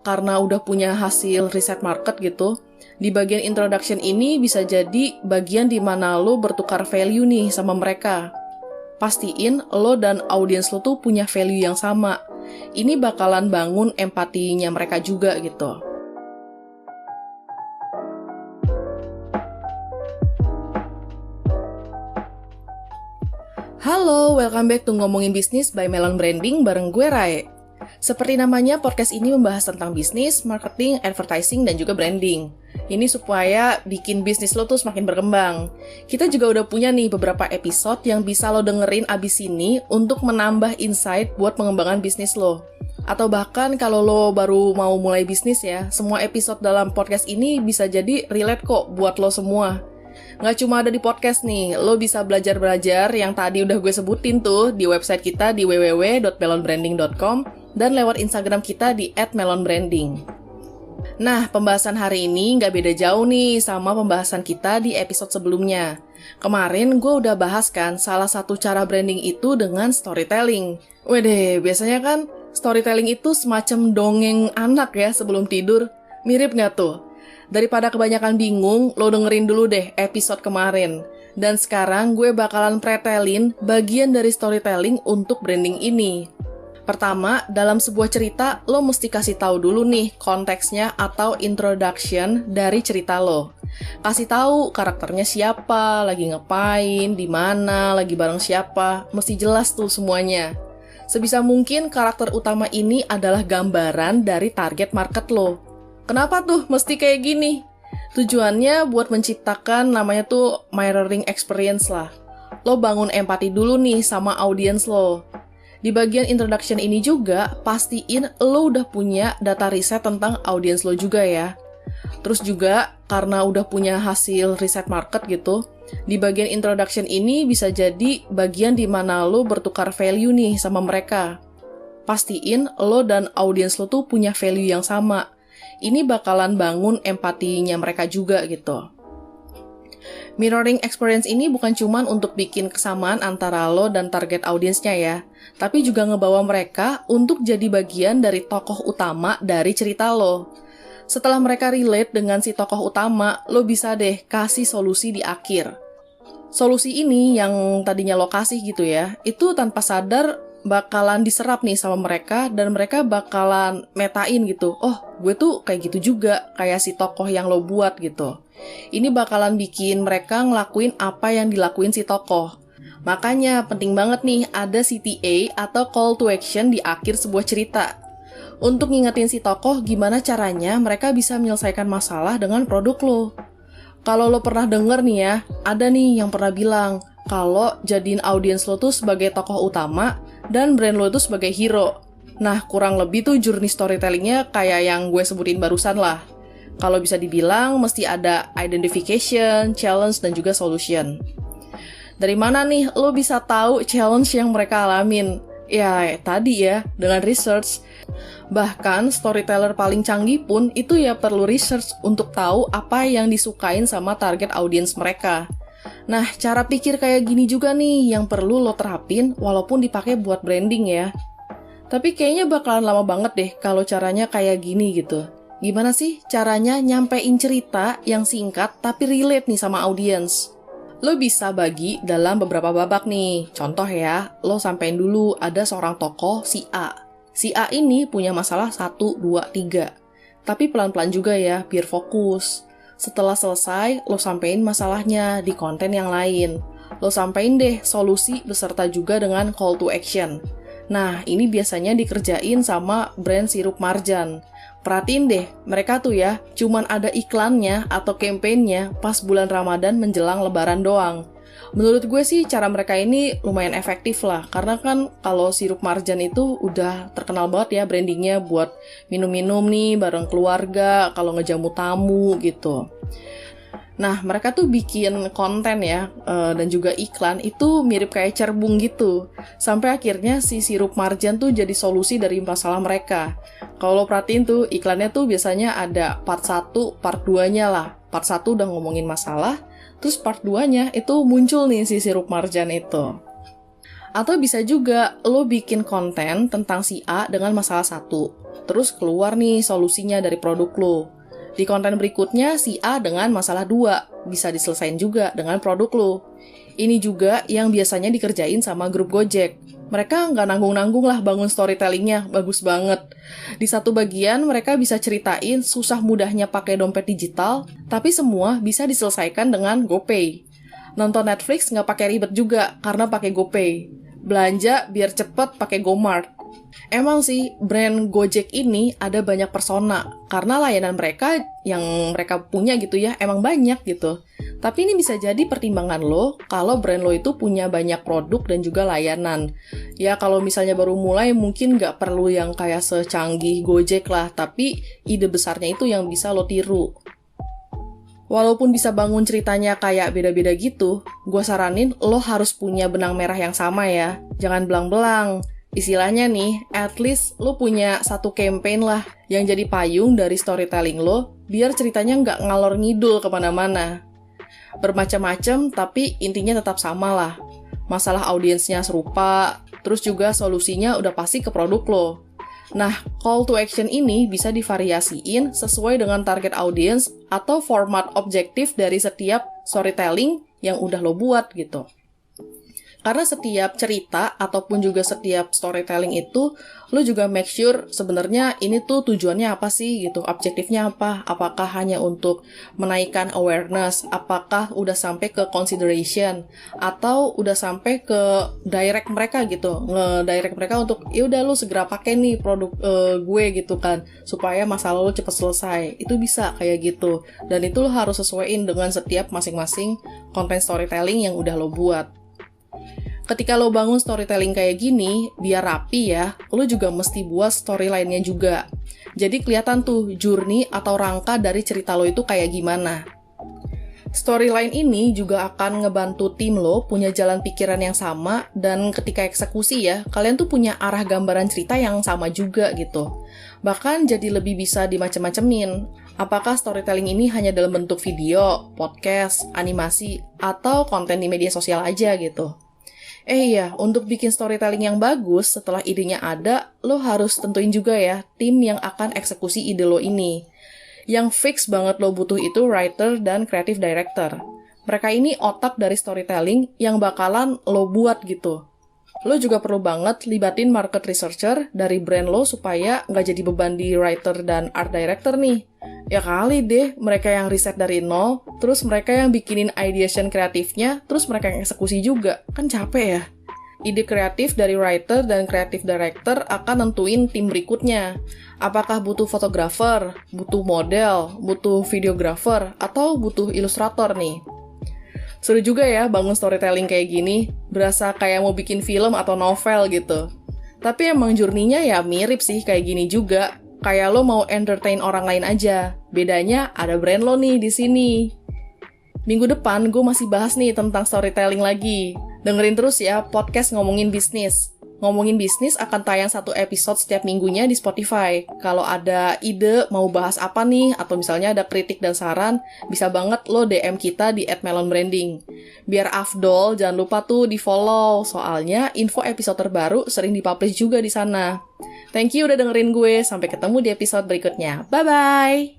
karena udah punya hasil riset market gitu, di bagian introduction ini bisa jadi bagian di mana lo bertukar value nih sama mereka. Pastiin lo dan audiens lo tuh punya value yang sama. Ini bakalan bangun empatinya mereka juga gitu. Halo, welcome back to Ngomongin Bisnis by Melon Branding bareng gue Rai. Seperti namanya, podcast ini membahas tentang bisnis, marketing, advertising, dan juga branding. Ini supaya bikin bisnis lo tuh semakin berkembang. Kita juga udah punya nih beberapa episode yang bisa lo dengerin abis ini untuk menambah insight buat pengembangan bisnis lo. Atau bahkan kalau lo baru mau mulai bisnis ya, semua episode dalam podcast ini bisa jadi relate kok buat lo semua. Nggak cuma ada di podcast nih, lo bisa belajar-belajar yang tadi udah gue sebutin tuh di website kita di www.melonbranding.com dan lewat Instagram kita di @melonbranding. Nah, pembahasan hari ini nggak beda jauh nih sama pembahasan kita di episode sebelumnya. Kemarin gue udah bahas kan salah satu cara branding itu dengan storytelling. Wede, biasanya kan storytelling itu semacam dongeng anak ya sebelum tidur. Mirip nggak tuh? Daripada kebanyakan bingung, lo dengerin dulu deh episode kemarin. Dan sekarang gue bakalan pretelin bagian dari storytelling untuk branding ini. Pertama, dalam sebuah cerita, lo mesti kasih tahu dulu nih konteksnya atau introduction dari cerita lo. Kasih tahu karakternya siapa, lagi ngapain, di mana, lagi bareng siapa, mesti jelas tuh semuanya. Sebisa mungkin karakter utama ini adalah gambaran dari target market lo. Kenapa tuh mesti kayak gini? Tujuannya buat menciptakan namanya tuh mirroring experience lah. Lo bangun empati dulu nih sama audiens lo. Di bagian introduction ini juga, pastiin lo udah punya data riset tentang audiens lo juga ya. Terus juga, karena udah punya hasil riset market gitu, di bagian introduction ini bisa jadi bagian di mana lo bertukar value nih sama mereka. Pastiin lo dan audiens lo tuh punya value yang sama. Ini bakalan bangun empatinya mereka juga gitu. Mirroring experience ini bukan cuman untuk bikin kesamaan antara lo dan target audiensnya ya, tapi juga ngebawa mereka untuk jadi bagian dari tokoh utama dari cerita lo. Setelah mereka relate dengan si tokoh utama, lo bisa deh kasih solusi di akhir. Solusi ini yang tadinya lo kasih gitu ya, itu tanpa sadar bakalan diserap nih sama mereka dan mereka bakalan metain gitu. Oh, gue tuh kayak gitu juga, kayak si tokoh yang lo buat gitu. Ini bakalan bikin mereka ngelakuin apa yang dilakuin si tokoh. Makanya penting banget nih ada CTA atau call to action di akhir sebuah cerita. Untuk ngingetin si tokoh gimana caranya mereka bisa menyelesaikan masalah dengan produk lo. Kalau lo pernah denger nih ya, ada nih yang pernah bilang kalau jadiin audiens lo tuh sebagai tokoh utama dan brand lo tuh sebagai hero. Nah, kurang lebih tuh journey storytellingnya kayak yang gue sebutin barusan lah. Kalau bisa dibilang, mesti ada identification, challenge, dan juga solution. Dari mana nih lo bisa tahu challenge yang mereka alamin? Ya, tadi ya, dengan research. Bahkan, storyteller paling canggih pun itu ya perlu research untuk tahu apa yang disukain sama target audiens mereka. Nah, cara pikir kayak gini juga nih yang perlu lo terapin walaupun dipakai buat branding ya. Tapi kayaknya bakalan lama banget deh kalau caranya kayak gini gitu. Gimana sih caranya nyampein cerita yang singkat tapi relate nih sama audiens? Lo bisa bagi dalam beberapa babak nih. Contoh ya, lo sampein dulu ada seorang tokoh si A. Si A ini punya masalah 1, 2, 3. Tapi pelan-pelan juga ya, biar fokus. Setelah selesai, lo sampein masalahnya di konten yang lain. Lo sampein deh solusi beserta juga dengan call to action. Nah, ini biasanya dikerjain sama brand sirup marjan. Perhatiin deh, mereka tuh ya, cuman ada iklannya atau campaign-nya pas bulan Ramadan menjelang Lebaran doang. Menurut gue sih cara mereka ini lumayan efektif lah, karena kan kalau sirup marjan itu udah terkenal banget ya brandingnya buat minum-minum nih bareng keluarga, kalau ngejamu tamu gitu. Nah, mereka tuh bikin konten ya, dan juga iklan itu mirip kayak cerbung gitu. Sampai akhirnya si sirup marjan tuh jadi solusi dari masalah mereka. Kalau lo perhatiin tuh, iklannya tuh biasanya ada part 1, part 2-nya lah. Part 1 udah ngomongin masalah, terus part 2-nya itu muncul nih si sirup marjan itu. Atau bisa juga lo bikin konten tentang si A dengan masalah 1. terus keluar nih solusinya dari produk lo. Di konten berikutnya, si A dengan masalah 2, bisa diselesain juga dengan produk lo. Ini juga yang biasanya dikerjain sama grup Gojek. Mereka nggak nanggung-nanggung lah bangun storytellingnya, bagus banget. Di satu bagian, mereka bisa ceritain susah mudahnya pakai dompet digital, tapi semua bisa diselesaikan dengan GoPay. Nonton Netflix nggak pakai ribet juga, karena pakai GoPay. Belanja biar cepet pakai GoMart. Emang sih, brand Gojek ini ada banyak persona, karena layanan mereka yang mereka punya gitu ya, emang banyak gitu. Tapi ini bisa jadi pertimbangan lo kalau brand lo itu punya banyak produk dan juga layanan. Ya kalau misalnya baru mulai mungkin nggak perlu yang kayak secanggih Gojek lah, tapi ide besarnya itu yang bisa lo tiru. Walaupun bisa bangun ceritanya kayak beda-beda gitu, gue saranin lo harus punya benang merah yang sama ya. Jangan belang-belang. Istilahnya nih, at least lo punya satu campaign lah yang jadi payung dari storytelling lo, biar ceritanya nggak ngalor ngidul kemana-mana. Bermacam-macam, tapi intinya tetap sama lah. Masalah audiensnya serupa, terus juga solusinya udah pasti ke produk lo. Nah, call to action ini bisa divariasiin sesuai dengan target audience atau format objektif dari setiap storytelling yang udah lo buat gitu. Karena setiap cerita ataupun juga setiap storytelling itu, lo juga make sure sebenarnya ini tuh tujuannya apa sih gitu, objektifnya apa, apakah hanya untuk menaikkan awareness, apakah udah sampai ke consideration, atau udah sampai ke direct mereka gitu, nge-direct mereka untuk, ya udah lo segera pakai nih produk gue gitu kan, supaya masalah lo cepet selesai. Itu bisa kayak gitu, dan itu lo harus sesuaiin dengan setiap masing-masing konten storytelling yang udah lo buat. Ketika lo bangun storytelling kayak gini, biar rapi ya, lo juga mesti buat storyline-nya juga. Jadi kelihatan tuh journey atau rangka dari cerita lo itu kayak gimana. Storyline ini juga akan ngebantu tim lo punya jalan pikiran yang sama, dan ketika eksekusi ya, kalian tuh punya arah gambaran cerita yang sama juga gitu. Bahkan jadi lebih bisa dimacem-macemin. Apakah storytelling ini hanya dalam bentuk video, podcast, animasi, atau konten di media sosial aja gitu. Iya, untuk bikin storytelling yang bagus, setelah idenya ada, lo harus tentuin juga ya, tim yang akan eksekusi ide lo ini. Yang fix banget lo butuh itu writer dan creative director. Mereka ini otak dari storytelling yang bakalan lo buat gitu. Lo juga perlu banget libatin market researcher dari brand lo supaya nggak jadi beban di writer dan art director nih. Ya kali deh, mereka yang riset dari nol, terus mereka yang bikinin ideation kreatifnya, terus mereka yang eksekusi juga. Kan capek ya? Ide kreatif dari writer dan creative director akan nentuin tim berikutnya. Apakah butuh fotografer, butuh model, butuh videographer, atau butuh ilustrator nih? Seru juga ya bangun storytelling kayak gini, berasa kayak mau bikin film atau novel gitu. Tapi emang journey-nya ya mirip sih kayak gini juga. Kayak lo mau entertain orang lain aja. Bedanya ada brand lo nih di sini. Minggu depan gue masih bahas nih tentang storytelling lagi. Dengerin terus ya podcast Ngomongin Bisnis. Ngomongin Bisnis akan tayang 1 episode setiap minggunya di Spotify. Kalau ada ide mau bahas apa nih, atau misalnya ada kritik dan saran, bisa banget lo DM kita di @melonbranding. Biar afdol, jangan lupa tuh di-follow. Soalnya info episode terbaru sering dipublish juga di sana. Thank you udah dengerin gue. Sampai ketemu di episode berikutnya. Bye-bye!